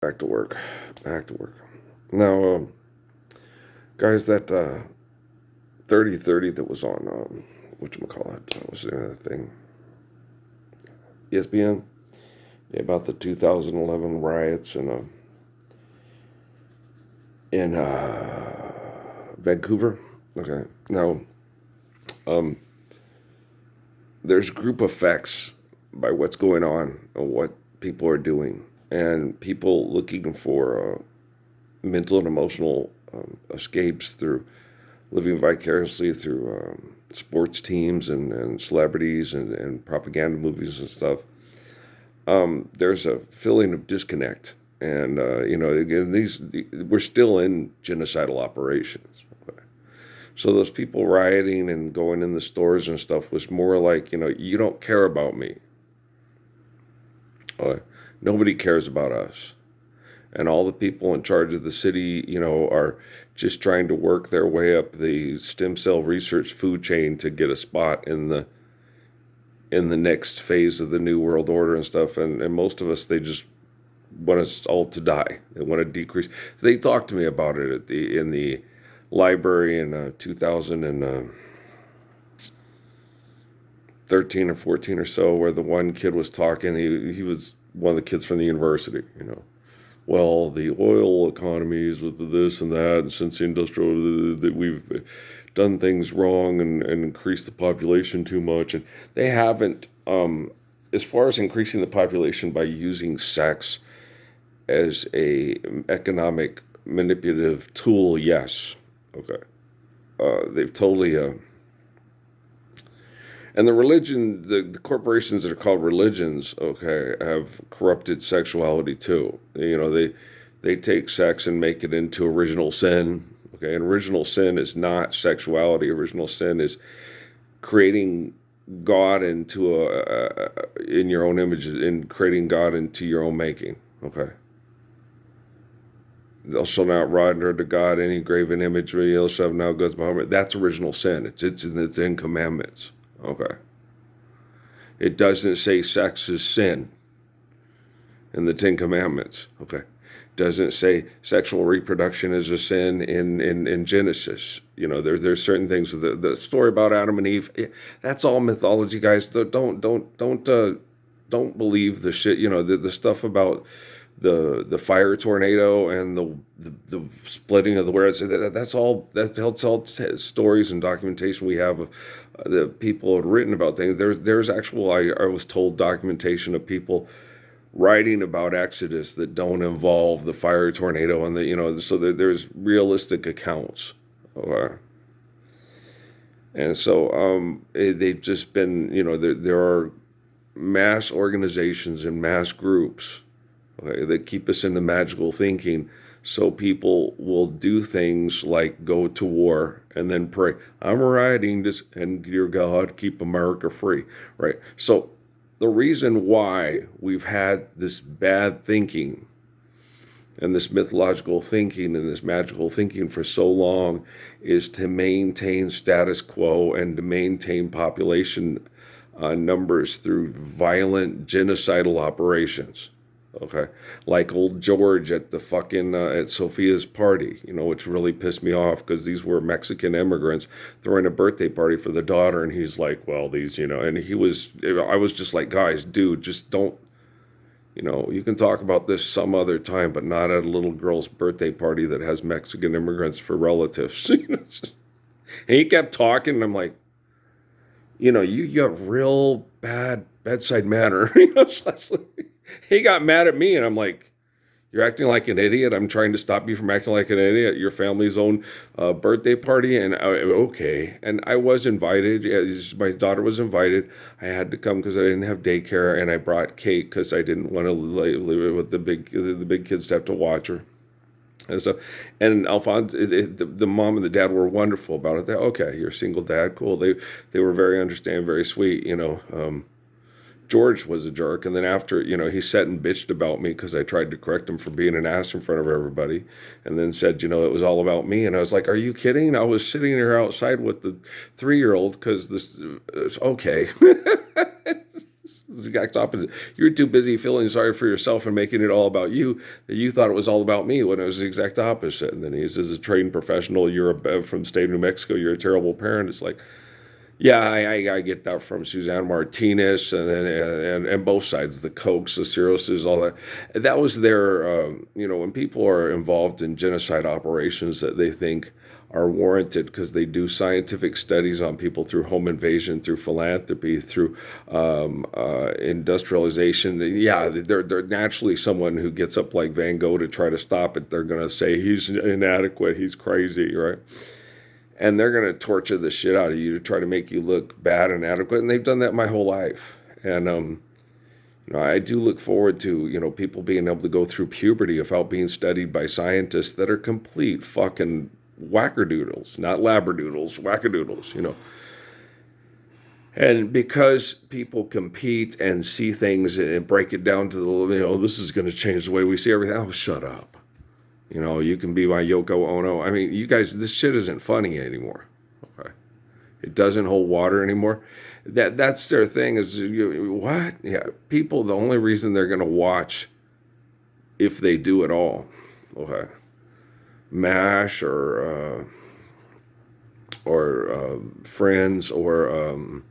Back to work. Back to work. Now, guys, that 30-30 that was on, whatchamacallit, what was the name of that thing? ESPN? Yeah, about the 2011 riots in Vancouver. Okay. Now, um, there's group effects by what's going on and what people are doing, and people looking for mental and emotional escapes through living vicariously through sports teams and celebrities and propaganda movies and stuff. There's a feeling of disconnect, and again, we're still in genocidal operations. Okay? So those people rioting and going in the stores and stuff was more like, you don't care about me. Okay? Nobody cares about us. And all the people in charge of the city, are just trying to work their way up the stem cell research food chain to get a spot in the next phase of the new world order and stuff. And most of us, they just want us all to die. They want to decrease. So they talked to me about it in the library in 2013 or 14 or so, where the one kid was talking. He was one of the kids from the university, well, the oil economies with the this and that, and since the industrial, that we've done things wrong and increased the population too much. And they haven't, as far as increasing the population by using sex as a economic manipulative tool, yes. Okay. They've totally, and the religion, the corporations that are called religions, okay, have corrupted sexuality too. They take sex and make it into original sin. Okay, and original sin is not sexuality. Original sin is creating God into in your own image, and creating God into your own making. Okay. Thou shalt not render to God any graven image, or thou shalt have no gods behind it. That's original sin. It's in commandments. Okay. It doesn't say sex is sin in the Ten Commandments. Okay. It doesn't say sexual reproduction is a sin in Genesis. There's certain things. The story about Adam and Eve. That's all mythology, guys. Don't believe the shit. The stuff about the fire tornado and the splitting of the words. That's all stories and documentation we have of that people had written about things. There's actual, I was told, documentation of people writing about Exodus that don't involve the fire tornado and so there's realistic accounts. And so they've just been, there are mass organizations and mass groups, okay, that keep us in the magical thinking, so people will do things like go to war and then pray, I'm writing this, and dear God, keep America free, right? So the reason why we've had this bad thinking and this mythological thinking and this magical thinking for so long is to maintain status quo and to maintain population numbers through violent genocidal operations. Okay, like old George at the fucking at Sophia's party, which really pissed me off because these were Mexican immigrants throwing a birthday party for the daughter, and he's like, well, these, and I was just like, guys, dude, just don't, you can talk about this some other time, but not at a little girl's birthday party that has Mexican immigrants for relatives. And he kept talking, and I'm like, you got real bad bedside manner. He got mad at me, and I'm like, you're acting like an idiot. I'm trying to stop you from acting like an idiot at your family's own birthday party. And okay. And I was invited. Yeah, my daughter was invited. I had to come because I didn't have daycare, and I brought cake because I didn't want to live with the big kids to have to watch her. And so, and Alphonse, the mom and the dad were wonderful about it. Okay, you're a single dad, cool. They were very understanding, very sweet. George was a jerk, and then after, he sat and bitched about me because I tried to correct him for being an ass in front of everybody, and then said, it was all about me, and I was like, are you kidding? I was sitting here outside with the 3-year-old because this, it's okay. It's the exact opposite. You're too busy feeling sorry for yourself and making it all about you that you thought it was all about me when it was the exact opposite. And then he says, as a trained professional, from the state of New Mexico, you're a terrible parent. It's like, yeah, I get that from Suzanne Martinez and both sides, the Kochs, the Cirruses, all that. That was their, when people are involved in genocide operations that they think are warranted because they do scientific studies on people through home invasion, through philanthropy, through industrialization. Yeah, they're naturally someone who gets up like Van Gogh to try to stop it. They're going to say he's inadequate, he's crazy, right? And they're going to torture the shit out of you to try to make you look bad and inadequate. And they've done that my whole life. And, I do look forward to, people being able to go through puberty without being studied by scientists that are complete fucking wackadoodles, not labradoodles, wackadoodles. And because people compete and see things and break it down to this is going to change the way we see everything. Oh, shut up. You can be my Yoko Ono. I mean, you guys, this shit isn't funny anymore. Okay. It doesn't hold water anymore. That's their thing is, what? Yeah, people, the only reason they're going to watch, if they do at all, okay, MASH or Friends or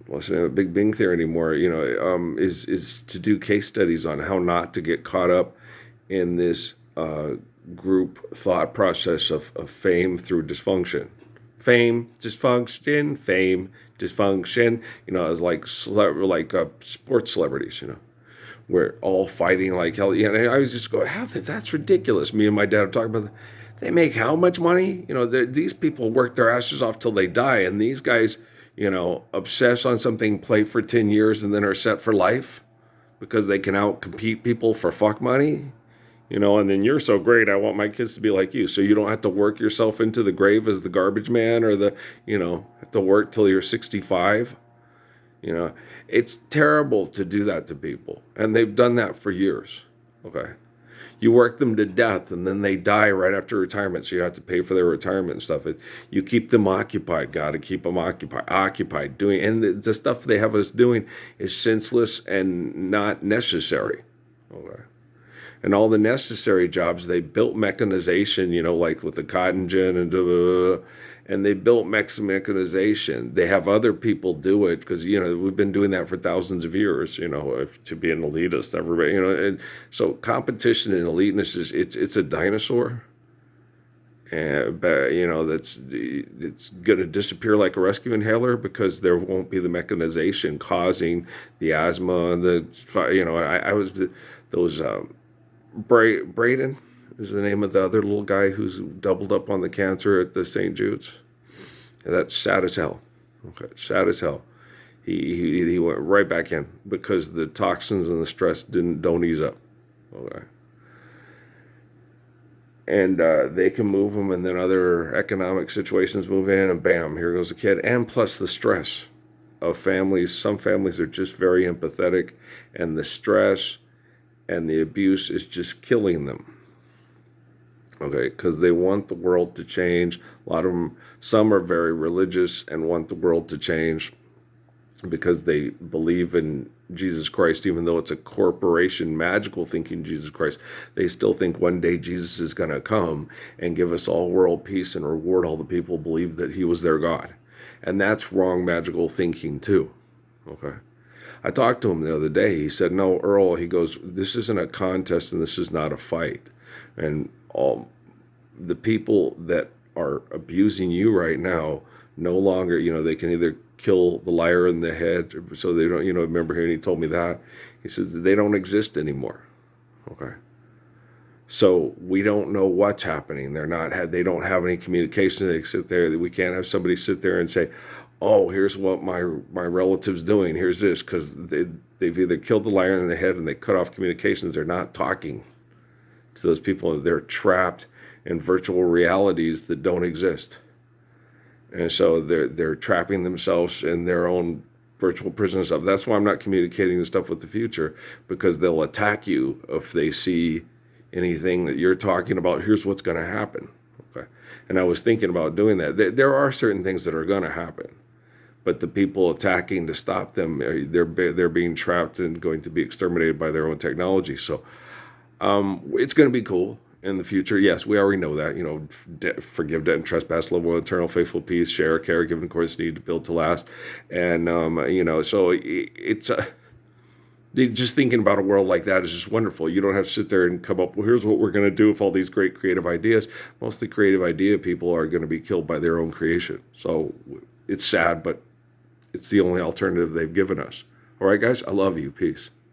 what's the name of Big Bang Theory anymore, is to do case studies on how not to get caught up in this group thought process of fame through dysfunction. Fame, dysfunction, fame, dysfunction. As like sports celebrities, we're all fighting like hell. And I was just going, that's ridiculous. Me and my dad are talking about that. They make how much money? These people work their asses off till they die. And these guys, obsess on something, play for 10 years, and then are set for life because they can out-compete people for fuck money. And then you're so great, I want my kids to be like you. So you don't have to work yourself into the grave as the garbage man or have to work till you're 65. It's terrible to do that to people. And they've done that for years. Okay. You work them to death and then they die right after retirement. So you have to pay for their retirement and stuff. You keep them occupied. Got to keep them occupied doing. And the stuff they have us doing is senseless and not necessary. Okay. And all the necessary jobs, they built mechanization, like with the cotton gin and they built mechanization. They have other people do it because, we've been doing that for thousands of years, to be an elitist, everybody, and so competition and eliteness it's a dinosaur. And, it's going to disappear like a rescue inhaler because there won't be the mechanization causing the asthma and I was, those, Braden is the name of the other little guy who's doubled up on the cancer at the St. Jude's. That's sad as hell. Okay, sad as hell. He went right back in because the toxins and the stress don't ease up. Okay. And they can move them, and then other economic situations move in, and bam, here goes the kid. And plus the stress of families. Some families are just very empathetic, and the stress and the abuse is just killing them. Okay, because they want the world to change. A lot of them, some are very religious and want the world to change because they believe in Jesus Christ, even though it's a corporation, magical thinking Jesus Christ. They still think one day Jesus is going to come and give us all world peace and reward all the people who believe that he was their God. And that's wrong magical thinking too. Okay. I talked to him the other day. He said, no, Earl, he goes, this isn't a contest and this is not a fight. And all the people that are abusing you right now, no longer, they can either kill the liar in the head, so they don't, remember him, he told me that. He said, they don't exist anymore. Okay. So we don't know what's happening. They don't have any communication. They sit there. We can't have somebody sit there and say, oh, here's what my relative's doing. Here's this, because they've either killed the lion in the head and they cut off communications. They're not talking to those people. They're trapped in virtual realities that don't exist. And so they're trapping themselves in their own virtual prison stuff. That's why I'm not communicating the stuff with the future, because they'll attack you if they see anything that you're talking about. Here's what's going to happen. Okay. And I was thinking about doing that. There are certain things that are going to happen. but the people attacking to stop them, they're being trapped and going to be exterminated by their own technology. So it's going to be cool in the future. Yes, we already know that. Forgive debt and trespass, love one eternal, faithful peace, share, care, give, and course need to build to last. And so it's just thinking about a world like that is just wonderful. You don't have to sit there and come up, well, here's what we're going to do with all these great creative ideas. Most of the creative idea people are going to be killed by their own creation. So it's sad, but it's the only alternative they've given us. All right, guys, I love you. Peace.